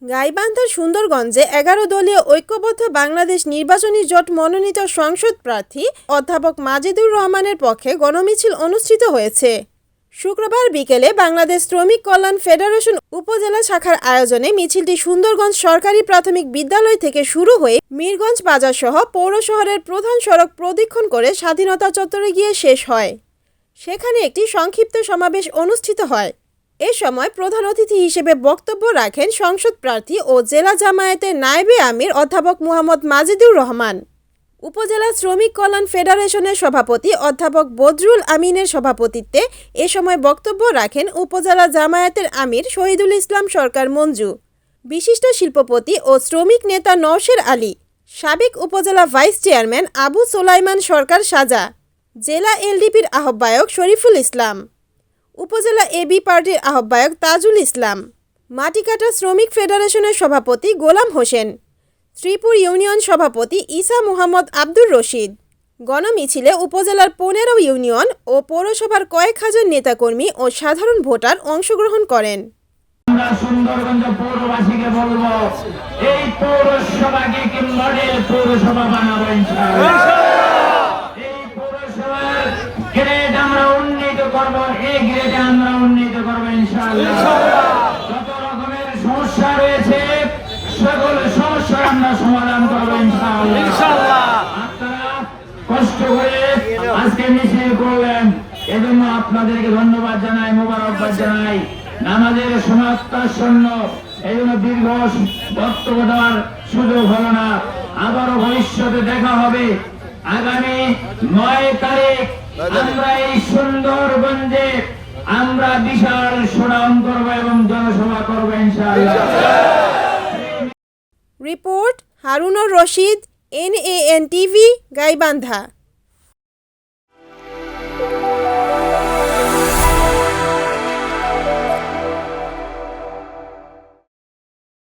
গাইবান্ধার সুন্দরগঞ্জে ১১ দলীয় ঐক্যবদ্ধ বাংলাদেশ নির্বাচনী জোট মনোনীত সংসদ প্রার্থী অধ্যাপক মাজিদুর রহমানের পক্ষে গণমিছিল অনুষ্ঠিত হয়েছে। শুক্রবার বিকেলে বাংলাদেশ শ্রমিক কল্যাণ ফেডারেশন উপজেলা শাখার আয়োজনে মিছিলটি সুন্দরগঞ্জ সরকারি প্রাথমিক বিদ্যালয় থেকে শুরু হয়ে মীরগঞ্জ বাজার সহ পৌর শহরের প্রধান সড়ক প্রদক্ষিণ করে স্বাধীনতা চত্বরে গিয়ে শেষ হয়। সেখানে একটি সংক্ষিপ্ত সমাবেশ অনুষ্ঠিত হয়। এ সময় প্রধান অতিথি হিসেবে বক্তব্য রাখেন সংসদ প্রার্থী ও জেলা জামায়াতের নায়েবে আমির অধ্যাপক মুহাম্মদ মাজিদুর রহমান। উপজেলা শ্রমিক কল্যাণ ফেডারেশনের সভাপতি অধ্যাপক বদরুল আমিনের সভাপতিত্বে এ সময় বক্তব্য রাখেন উপজেলা জামায়াতের আমির শহীদুল ইসলাম সরকার মঞ্জু, বিশিষ্ট শিল্পপতি ও শ্রমিক নেতা নওশের আলী, সাবেক উপজেলা ভাইস চেয়ারম্যান আবু সোলাইমান সরকার সাজা, জেলা এলডিপির আহ্বায়ক শরীফুল ইসলাম, উপজেলা এবি পার্টির আহ্বায়ক তাজুল ইসলাম, মাটিকাটা শ্রমিক ফেডারেশনের সভাপতি গোলাম হোসেন, শ্রীপুর ইউনিয়ন সভাপতি ঈসা মোহাম্মদ আব্দুর রশিদ। গণমিছিলে উপজেলার ১৫ ইউনিয়ন ও পৌরসভার কয়েক হাজার নেতাকর্মী ও সাধারণ ভোটার অংশগ্রহণ করেন। আমরা সুন্দরগঞ্জ পৌরবাসীকে বলবো, এই পৌরসভাকে কি মডেল পৌরসভা বানাবো ইনশাআল্লাহ। এই পৌরসভার গ্রেড আমরা উন্নীত করব, এই গ্রেডে আমরা উন্নীত করব ইনশাআল্লাহ। যত রকমের সমস্যা রয়েছে সকল সমস্যার আমরা সমাধান করব ইনশাআল্লাহ। আপনারা কষ্ট করে আজকে মিছিল করলেন, এজন্য আপনাদেরকে ধন্যবাদ জানাই, মোবারকবাদ জানাই। নামাজের সমাপ্তাসন্ন, এই জন্য দীর্ঘ বক্তব্য দেওয়ার সুযোগ হলো না। আবারও ভবিষ্যতে দেখা হবে। আগামী ৯ তারিখ আমরা এই সুন্দরগঞ্জে আমরা বিশাল শোডাউন করব এবং জনসভা করবো ইনশাআল্লাহ। Report Harunur Rashid, NAN TV, Gaibandha.